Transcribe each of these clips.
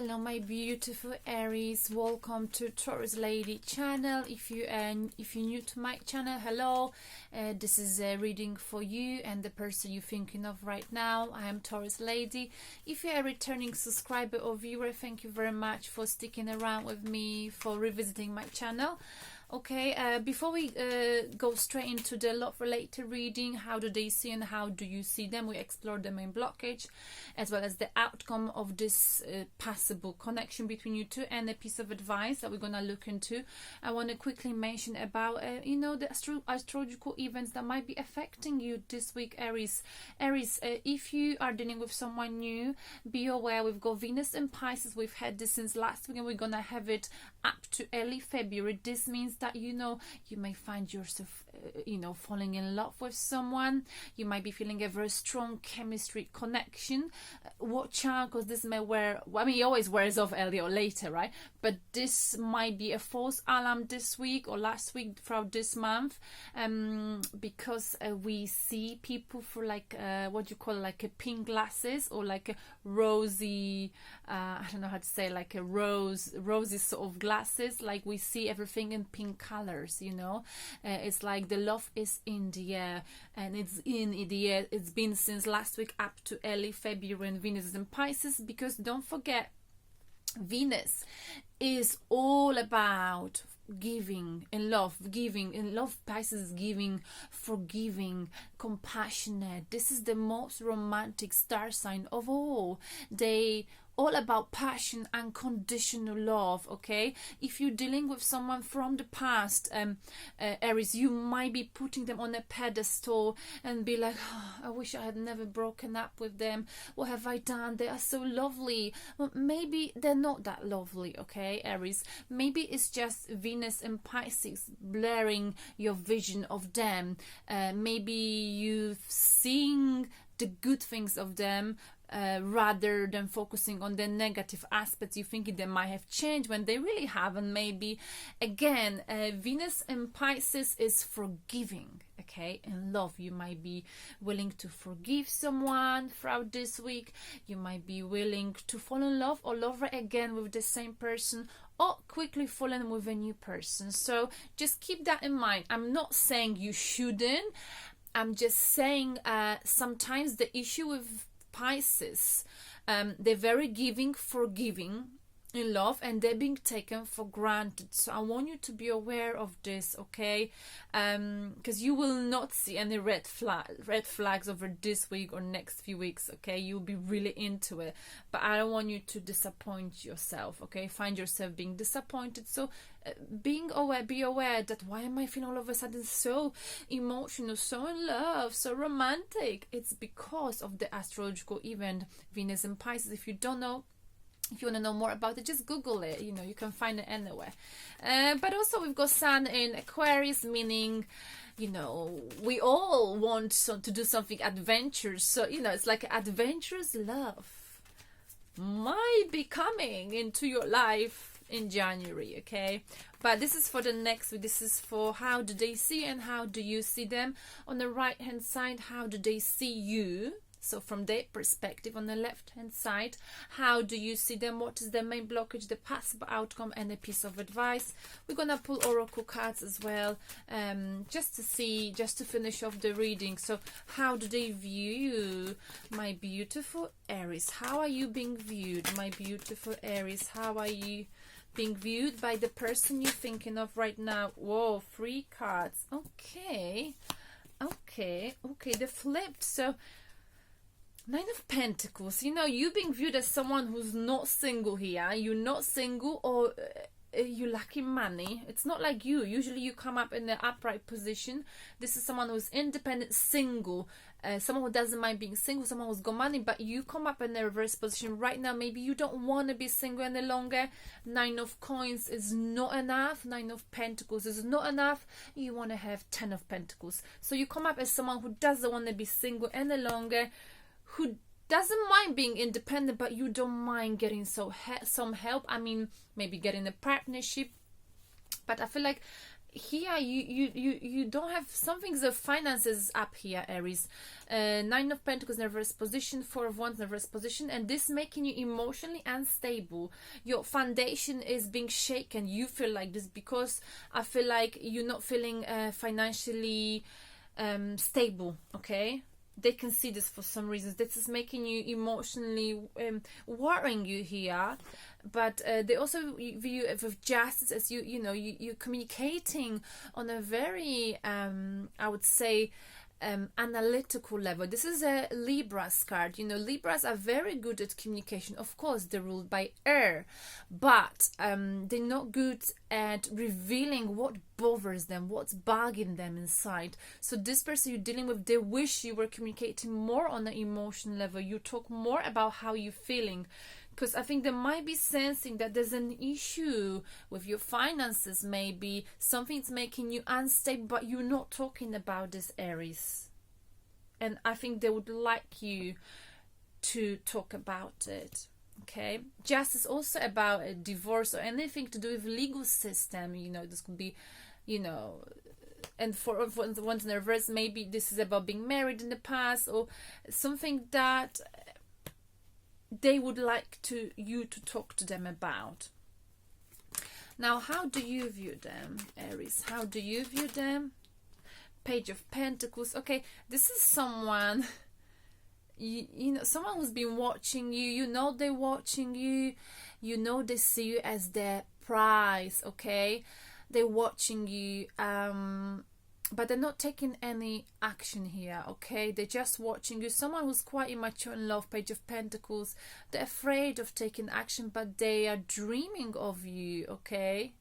Hello my beautiful Aries, welcome to Taurus Lady channel. If you're new to my channel, hello. This is a reading for you and the person you're thinking of right now. I am Taurus Lady. If you're a returning subscriber or viewer, thank you very much for sticking around with me, for revisiting my channel. Okay, before we go straight into the love related reading, how do they see and how do you see them, we explore the main blockage as well as the outcome of this possible connection between you two and a piece of advice that we're gonna look into. I want to quickly mention about the astrological events that might be affecting you this week, Aries. If you are dealing with someone new, be aware we've got Venus in Pisces. We've had this since last week and we're gonna have it up to early February. This means that you may find yourself falling in love with someone. You might be feeling a very strong chemistry connection. Watch out, because this may it always wears off earlier or later, right? But this might be a false alarm this week or last week throughout this month, because we see people for what you call like a pink glasses or like a rosy, I don't know how to say, like a rosy sort of glasses. Like we see everything in pink colors, it's like the love is in the air, and it's in the air. It's been since last week up to early February, and Venus is in Pisces, because don't forget, Venus is all about giving in love. Pisces, giving, forgiving, compassionate. This is the most romantic star sign of all. They all about passion, unconditional love. Okay, if you're dealing with someone from the past, Aries, you might be putting them on a pedestal and be like, oh, I wish I had never broken up with them. What have I done? They are so lovely. Well, maybe they're not that lovely. Okay, Aries, maybe it's just Venus and Pisces blurring your vision of them. Maybe you've seen the good things of them, rather than focusing on the negative aspects. You think they might have changed when they really haven't. Maybe again, Venus in Pisces is forgiving. Okay, in love, you might be willing to forgive someone throughout this week. You might be willing to fall in love all over again with the same person, or quickly fall in with a new person. So just keep that in mind. I'm not saying you shouldn't. I'm just saying sometimes the issue with Pisces, they're very giving, forgiving in love, and they're being taken for granted. So I want you to be aware of this, okay? Because you will not see any red flags over this week or next few weeks, okay? You'll be really into it, but I don't want you to disappoint yourself, okay? Find yourself being disappointed. So be aware that, why am I feeling all of a sudden so emotional, so in love, so romantic? It's because of the astrological event Venus in Pisces. If you don't know, if you want to know more about it, just Google it. You can find it anywhere. But also we've got Sun in Aquarius, meaning, we all want to do something adventurous. So, it's like adventurous love might be coming into your life in January, okay? But this is for the next week. This is for how do they see and how do you see them. On the right hand side, how do they see you? So from their perspective. On the left hand side, how do you see them? What is the main blockage, the possible outcome, and a piece of advice? We're gonna pull oracle cards as well, just to finish off the reading. So how do they view you, my beautiful Aries? How are you being viewed, my beautiful Aries? How are you being viewed by the person you're thinking of right now? Whoa, 3 cards. Okay, they flipped. So 9 of Pentacles. You being viewed as someone who's not single here. You're not single, or you lacking money. It's not like you. Usually you come up in the upright position. This is someone who's independent, single, someone who doesn't mind being single, someone who's got money, but you come up in the reverse position right now. Maybe you don't want to be single any longer. 9 of Coins is not enough. 9 of Pentacles is not enough. You want to have 10 of Pentacles. So you come up as someone who doesn't want to be single any longer, who doesn't mind being independent, but you don't mind getting some help. Maybe getting a partnership. But I feel like here you don't have something. The finances up here, Aries. Nine of Pentacles in reverse position, Four of Wands in reverse position, and this making you emotionally unstable. Your foundation is being shaken. You feel like this because I feel like you're not feeling financially stable. Okay, they can see this for some reasons. This is making you emotionally worrying you here. But they also view it with justice as you're communicating on a very I would say analytical level. This is a Libra's card. Libras are very good at communication. Of course, they're ruled by air, but they're not good at revealing what bothers them, what's bugging them inside. So this person you're dealing with, they wish you were communicating more on the emotional level. You talk more about how you're feeling, because I think they might be sensing that there's an issue with your finances. Maybe something's making you unstable, but you're not talking about this, Aries. And I think they would like you to talk about it. Okay, justice also about a divorce or anything to do with legal system. This could be, and for ones in reverse, maybe this is about being married in the past or something that they would like you to talk to them about. Now, how do you view them, Aries? How do you view them? Page of Pentacles. Okay, this is someone, someone who's been watching you. They're watching you. They see you as their prize. Okay, they're watching you. But they're not taking any action here, okay? They're just watching you. Someone who's quite immature in love, Page of Pentacles. They're afraid of taking action, but they are dreaming of you, okay?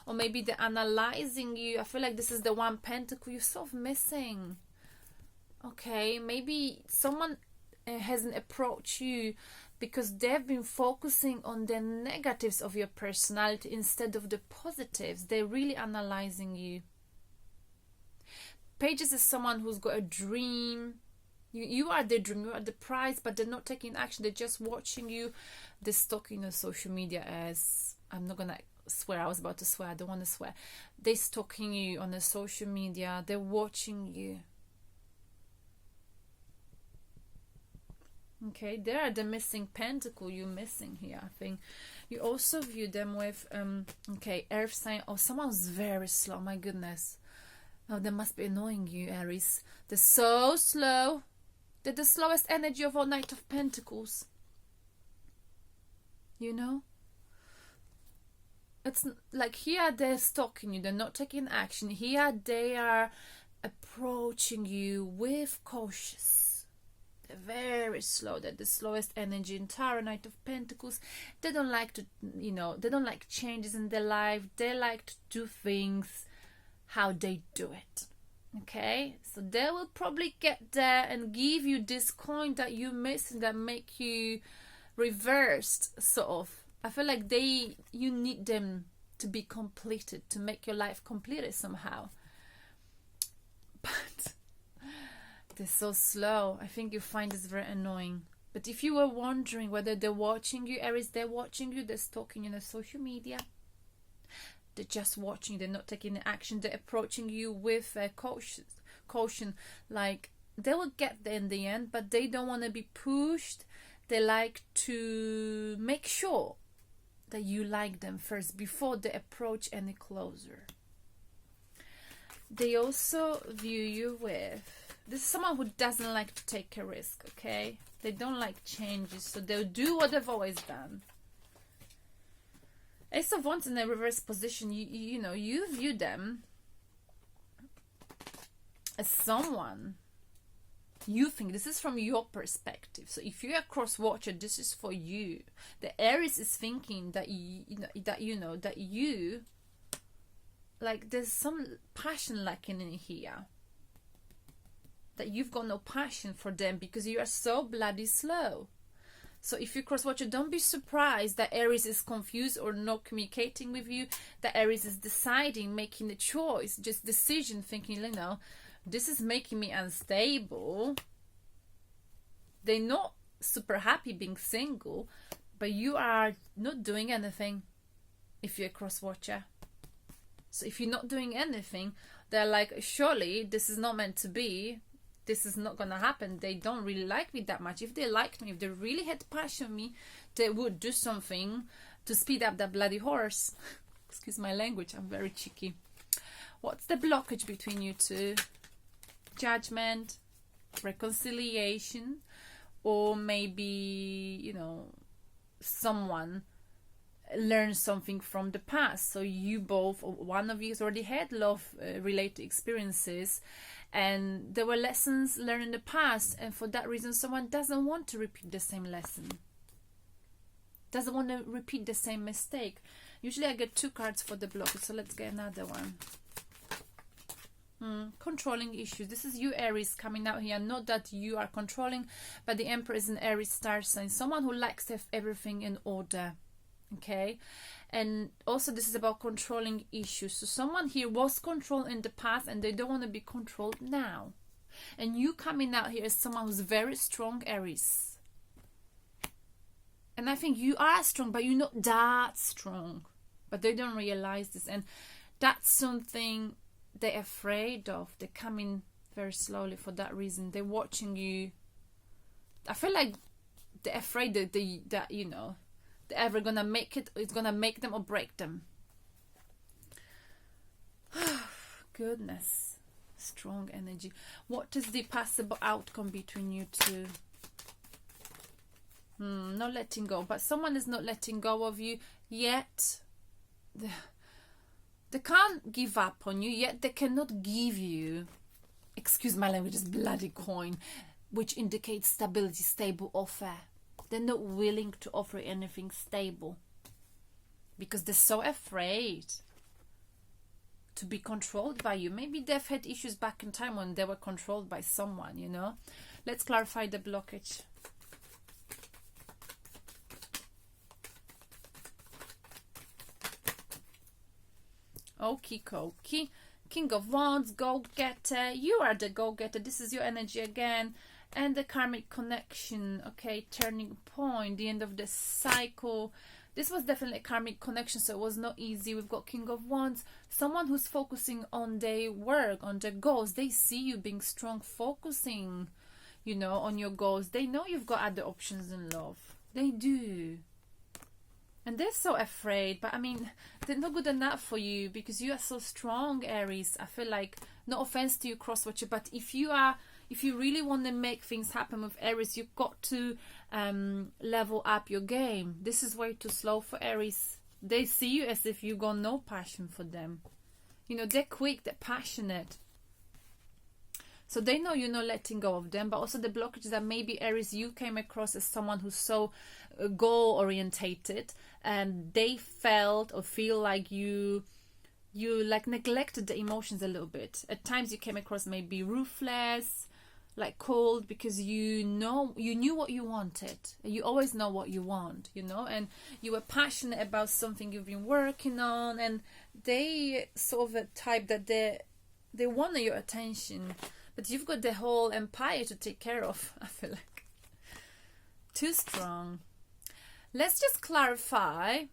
Or maybe they're analyzing you. I feel like this is the one pentacle you're sort of missing, okay? Maybe someone hasn't approached you because they've been focusing on the negatives of your personality instead of the positives. They're really analyzing you. Pages is someone who's got a dream. You are the dream, you are the prize, but they're not taking action. They're just watching you. They're stalking on social media as, I'm not gonna swear, I was about to swear, I don't want to swear. They're stalking you on the social media. They're watching you. Okay, they are the missing pentacle you're missing here. I think you also view them with okay, earth sign or someone who's very slow. My goodness. Oh, they must be annoying you, Aries. They're so slow. They're the slowest energy of all Knight of Pentacles. It's like here they're stalking you. They're not taking action. Here they are approaching you with cautious. They're very slow. They're the slowest energy in Tarot, Knight of Pentacles. They don't like to, they don't like changes in their life. They like to do things how they do it. Okay, so they will probably get there and give you this coin that you're missing, that make you reversed, sort of. I feel like you need them to be completed, to make your life completed somehow. But they're so slow. I think you find this very annoying. But if you were wondering whether they're watching you, Aries, they're watching you. They're stalking you on social media. They're just watching. They're not taking action. They're approaching you with caution. Like, they will get there in the end, but they don't want to be pushed. They like to make sure that you like them first before they approach any closer. They also view you with, this is someone who doesn't like to take a risk, okay? They don't like changes, so they'll do what they've always done. Ace of Wands in a reverse position, you view them as someone you think, this is from your perspective. So if you're a cross watcher, this is for you. The Aries is thinking that you like, there's some passion lacking in here, that you've got no passion for them because you are so bloody slow. So if you cross watcher, don't be surprised that Aries is confused or not communicating with you, that Aries is deciding, making a choice, just decision, thinking, this is making me unstable. They're not super happy being single, but you are not doing anything if you're a cross watcher. So if you're not doing anything, they're like, surely this is not meant to be. This is not gonna happen. They don't really like me that much. If they liked me, if they really had passion on me, they would do something to speed up that bloody horse. Excuse my language, I'm very cheeky. What's the blockage between you two? Judgment, reconciliation, or maybe, you know, someone learn something from the past. So you both, or one of you has already had love related experiences, and there were lessons learned in the past, and for that reason someone doesn't want to repeat the same lesson, doesn't want to repeat the same mistake. Usually I get 2 cards for the blockage, so let's get another one. Controlling issues. This is you, Aries, coming out here. Not that you are controlling, but the Emperor is an Aries star sign, someone who likes to have everything in order. Okay, and also this is about controlling issues. So someone here was controlled in the past and they don't want to be controlled now, and you coming out here as someone who's very strong, Aries. And I think you are strong, but you're not that strong, but they don't realize this, and that's something they're afraid of. They're coming very slowly for that reason. They're watching you. I feel like they're afraid that you know, they're ever gonna make it. It's gonna make them or break them. Goodness, strong energy. What is the possible outcome between you two? Not letting go, but someone is not letting go of you yet. They can't give up on you yet. They cannot give you, excuse my language, this bloody coin, which indicates stability, stable offer. They're not willing to offer anything stable because they're so afraid to be controlled by you. Maybe they've had issues back in time when they were controlled by someone, you know. Let's clarify the blockage. Okie dokie. King of Wands, go-getter. You are the go-getter. This is your energy again. And the karmic connection. Okay, turning point. The end of the cycle. This was definitely a karmic connection, so it was not easy. We've got King of Wands. Someone who's focusing on their work, on their goals. They see you being strong, focusing, you know, on your goals. They know you've got other options in love. They do. And they're so afraid, but I mean, they're not good enough for you because you are so strong, Aries. I feel like, no offense to you, crosswatcher, but if you really want to make things happen with Aries, you've got to level up your game. This is way too slow for Aries. They see you as if you got no passion for them. You know, they're quick, they're passionate. So they know you're not letting go of them, but also the blockage is that maybe, Aries, you came across as someone who's so goal-orientated, and they felt or feel like you like neglected the emotions a little bit. At times you came across maybe ruthless, like cold, because you knew what you wanted. You always know what you want, you know, and you were passionate about something you've been working on, and they sort of a type that they wanted your attention. But you've got the whole empire to take care of, I feel like. Too strong. Let's just clarify.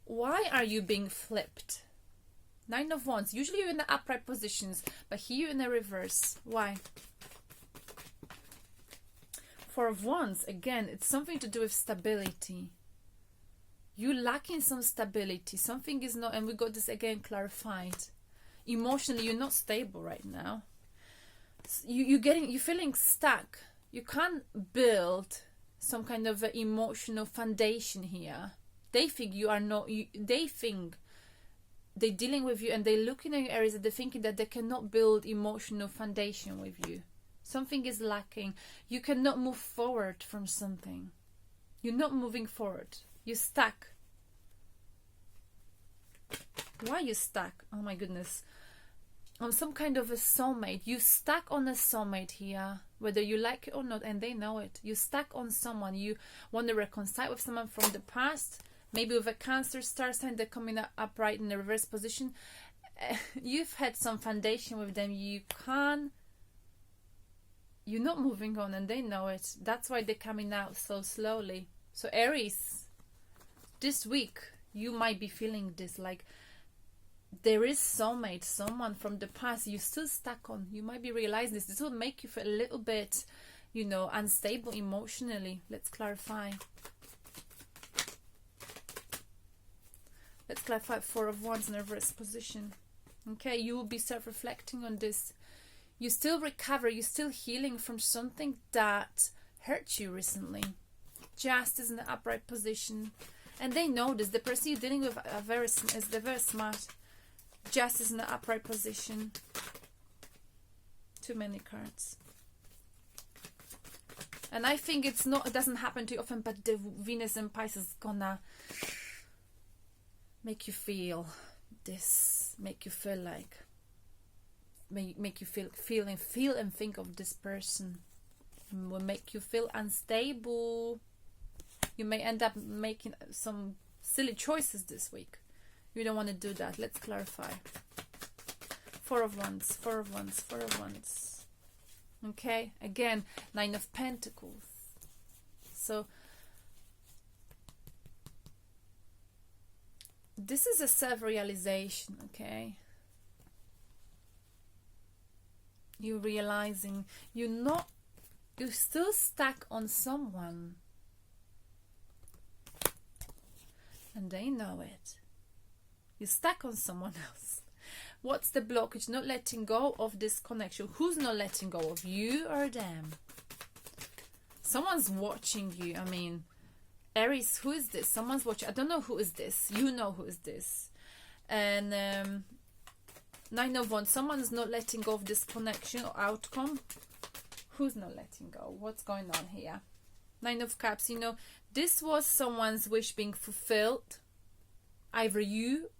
Why are you being flipped? 9 of Wands. Usually you're in the upright positions, but here you're in the reverse. Why? 4 of Wands. Again, it's something to do with stability. You're lacking some stability. Something is not, and we got this again clarified. Emotionally, you're not stable right now. You're feeling stuck. You can't build some kind of emotional foundation here. They think you are not. They think they're dealing with you, and they're looking at your areas, and they're thinking that they cannot build emotional foundation with you. Something is lacking. You cannot move forward from something. You're not moving forward. You're stuck. Why are you stuck? Oh my goodness. On some kind of a soulmate. You're stuck on a soulmate here, whether you like it or not, and they know it. You're stuck on someone. You want to reconcile with someone from the past, maybe with a Cancer star sign. They're coming up upright in the reverse position. You've had some foundation with them. You're not moving on, and they know it. That's why they're coming out so slowly. So Aries, this week you might be feeling this, like there is soulmate, someone from the past you're still stuck on. You might be realizing this will make you feel a little bit, you know, unstable emotionally. Let's clarify. Let's clarify. Four of Wands in reverse position. Okay, you will be self-reflecting on this. You still recover, you're still healing from something that hurt you recently. Justice in the upright position. And they know this. The person you're dealing with is very smart. Justice in the upright position. Too many cards. And I think it doesn't happen too often, but the Venus and Pisces is gonna make you feel this, make you feel like, make you feel and think of this person. It will make you feel unstable. You may end up making some silly choices this week. You don't want to do that. Let's clarify. Four of Wands, Four of Wands, Four of Wands. Okay, again, Nine of Pentacles. So this is a self-realization, okay? You're realizing you're still stuck on someone. And they know it. You're stuck on someone else. What's the blockage? Not letting go of this connection. Who's not letting go of you or them? Someone's watching you. I mean, Aries, who is this? Someone's watching. I don't know who is this. You know who is this. And Nine of Wands. Someone's not letting go of this connection or outcome. Who's not letting go? What's going on here? Nine of Cups. You know, this was someone's wish being fulfilled. Either you,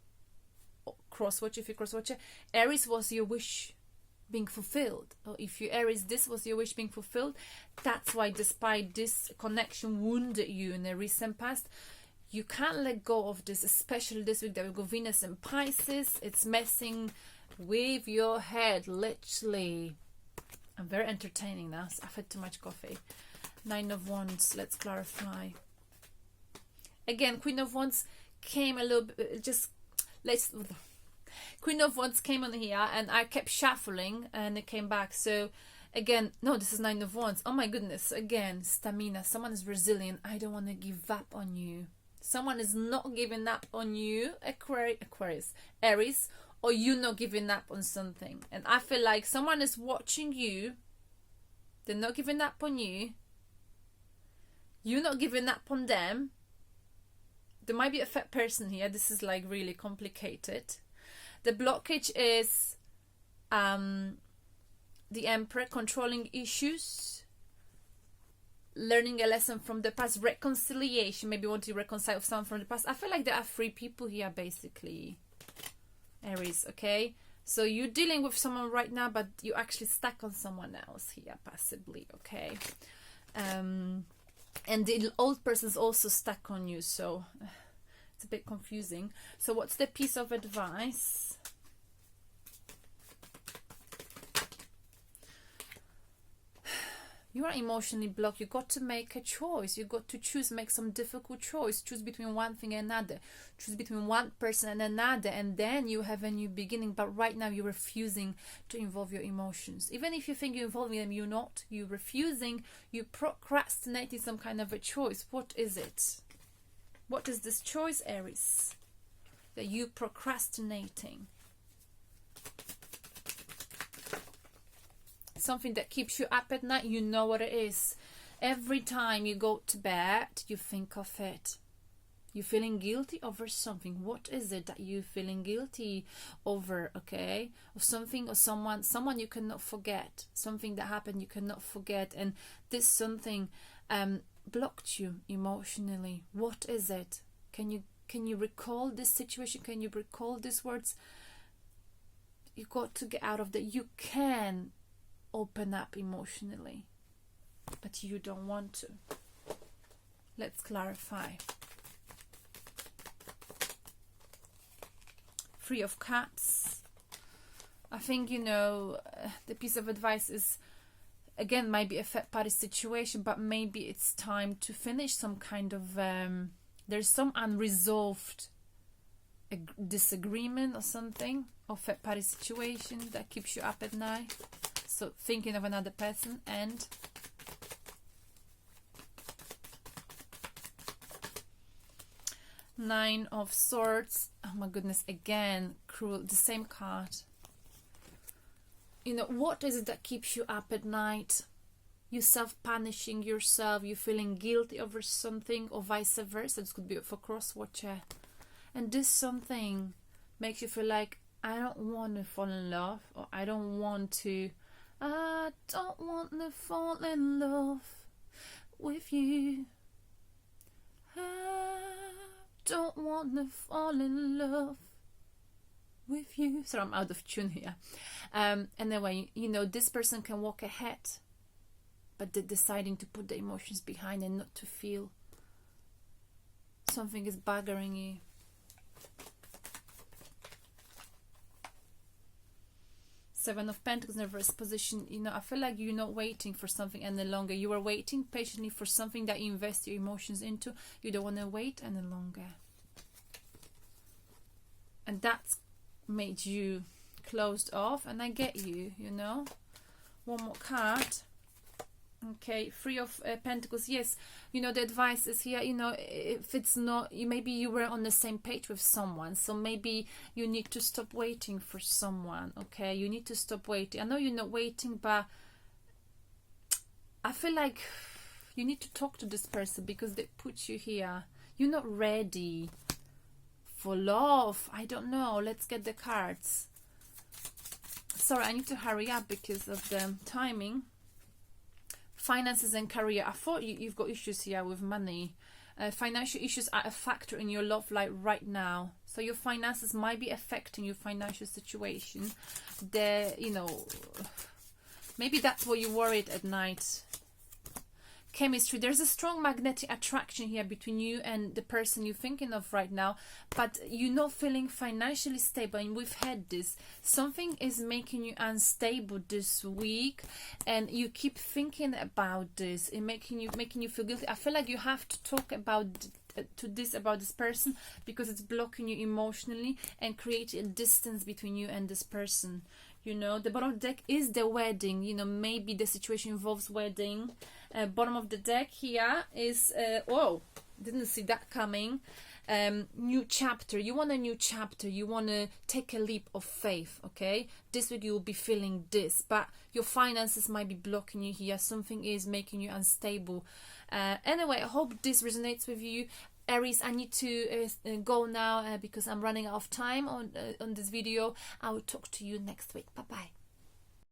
cross-watcher, if you cross-watcher, Aries was your wish being fulfilled. Or if you Aries, this was your wish being fulfilled. That's why despite this connection wounded you in the recent past, you can't let go of this, especially this week that we go Venus and Pisces. It's messing with your head, literally. I'm very entertaining now. I've had too much coffee. Nine of Wands, let's clarify. Again, Queen of Wands came a little bit, Queen of Wands came on here and I kept shuffling and it came back. So again, no, this is Nine of Wands. Oh my goodness, again, stamina. Someone is resilient. I don't want to give up on you. Someone is not giving up on you, Aquarius, Aries, or you not giving up on something. And I feel like someone is watching you. They're not giving up on you. You're not giving up on them. There might be a third person here. This is like really complicated. The blockage is the Emperor, controlling issues, learning a lesson from the past, reconciliation, maybe want to reconcile with someone from the past. I feel like there are three people here basically, Aries, okay? So you're dealing with someone right now, but you're actually stuck on someone else here, possibly, okay? And the old person's also stuck on you, so it's a bit confusing. So what's the piece of advice? You are emotionally blocked. You got to make a choice. You got to choose, make some difficult choice. Choose between one thing and another. Choose between one person and another, and then you have a new beginning. But right now you're refusing to involve your emotions. Even if you think you're involving them, you're not. You're refusing. You're procrastinating some kind of a choice. What is it? What is this choice, Aries, that you're procrastinating? Something that keeps you up at night, you know what it is. Every time you go to bed, you think of it. You're feeling guilty over something. What is it that you're feeling guilty over, okay? Or something or someone you cannot forget. Something that happened you cannot forget. And this something blocked you emotionally. What is it? Can you recall this situation? Can you recall these words? You got to get out of that. You can open up emotionally, but you don't want to. Let's clarify. Three of Cups. I think, you know, the piece of advice is, again, might be a third party situation, but maybe it's time to finish some kind of there's some unresolved a disagreement or something, or third party situation that keeps you up at night. So thinking of another person. And Nine of Swords. Oh my goodness, again, cruel, the same card. You know, what is it that keeps you up at night? You self-punishing yourself, you feeling guilty over something, or vice versa. This could be for cross-watcher. And this something makes you feel like, I don't want to fall in love, or I don't want to fall in love with you. I don't want to fall in love with you. Sorry, I'm out of tune here. Anyway, you know, this person can walk ahead, but they're deciding to put the emotions behind and not to feel. Something is buggering you. Seven of Pentacles in reverse position. You know, I feel like you're not waiting for something any longer. You are waiting patiently for something that you invest your emotions into. You don't want to wait any longer. And that's made you closed off. And I get you, you know. One more card. Okay, Three of Pentacles. Yes, you know, the advice is here, you know, if it's not, maybe you were on the same page with someone, so maybe you need to stop waiting for someone. Okay, you need to stop waiting. I know you're not waiting, but I feel like you need to talk to this person because they put you here. You're not ready for love. I don't know. Let's get the cards. Sorry, I need to hurry up because of the timing. Finances and career. I thought you've got issues here with money. Financial issues are a factor in your love life right now. So your finances might be affecting your financial situation. You know, maybe that's what you're worried at night. Chemistry. There's a strong magnetic attraction here between you and the person you're thinking of right now, but you're not feeling financially stable. And we've had this. Something is making you unstable this week, and you keep thinking about this and making you feel guilty. I feel like you have to talk about this person because it's blocking you emotionally and creating a distance between you and this person. You know, the bottom of the deck is the wedding. You know, maybe the situation involves wedding. Bottom of the deck here is, oh, didn't see that coming. New chapter. You want a new chapter. You want to take a leap of faith, okay? This week you will be feeling this, but your finances might be blocking you here. Something is making you unstable. Anyway, I hope this resonates with you. Aries, I need to go now because I'm running out of time on this video. I will talk to you next week. Bye-bye.